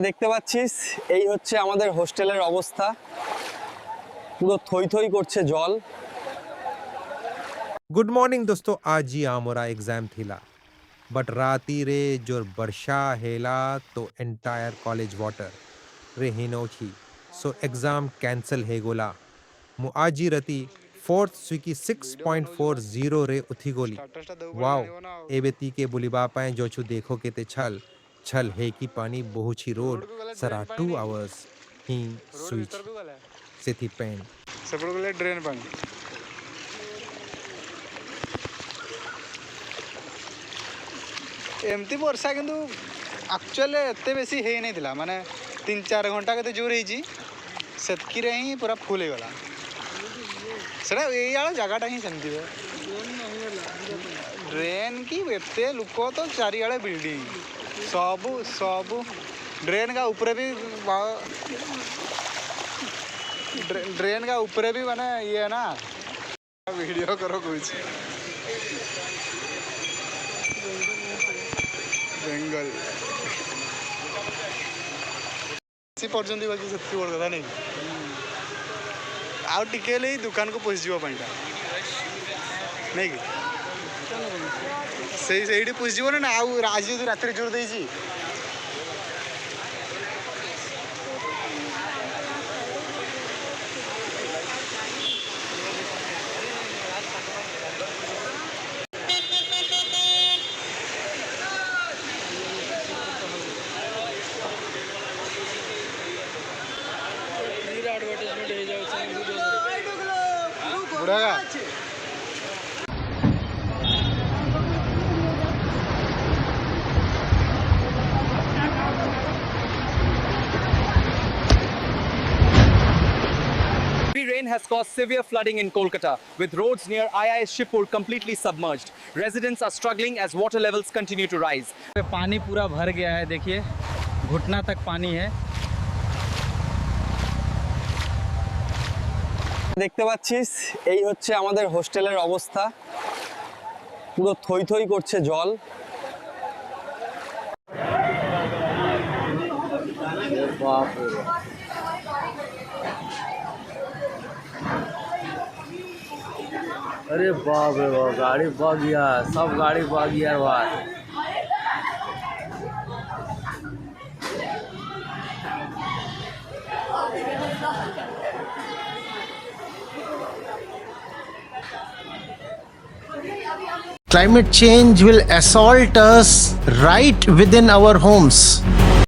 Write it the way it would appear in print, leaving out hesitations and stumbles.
দেখতে পাচ্ছিস এই হচ্ছে আমাদের হোস্টেলের অবস্থা, পুরো থই থই করছে জল। गुड मॉर्निंग दोस्तों। आज ही हमारा एग्जाम थिला बट राती रे जो वर्षा हेला तो एंटायर कॉलेज वाटर रे हिनोखी सो एग्जाम कैंसल हे गोला मु आजी रती फोर्थ स्विकी 6.40 रे उथी गोली। वाओ एबे ती के बुलिबा पाए जो छु देखो के ते छल छल हे की पानी बहुची रोड सरा 2 आवर्स ही स्विच सेथी पेन सेपड़ गले ड्रेन पानी एमती वर्षा किंतु एक्चुअली एते बेसी हे नहीं थिला माने 3-4 घंटा के जोर हेजी सेतकी रे ही पूरा फुल गला सेटा ए याला जगहटा ही सेमती ड्रेन की एते लोक तो चारियाले बिल्डिंग सब सब ड्रेन का ऊपर भी ड्रेन का ऊपर भी माने ये है ना वीडियो करो कुछ बेंगल सी पर्यंत बाकी सेति बड़ कथा नहीं आउ टिके ले दुकान को पहुंच जीवा पाइटा नहीं कि सही सही पहुंच जीव ना आउ आज जो रात रे जोर देजी बुढ़ागा Heavy rain has caused severe flooding in Kolkata, with roads near IIS Shipur completely submerged. Residents are struggling as water levels continue to rise. पानी पूरा भर गया है, देखिए घुटना तक पानी है। দেখতে পাচ্ছিস এই হচ্ছে আমাদের হোস্টেলের অবস্থা, পুরো থই থই করছে জল। अरे बाप रे बाप गाड़ी बह गया, सब गाड़ी बह गया भाई। Climate change will assault us right within our homes.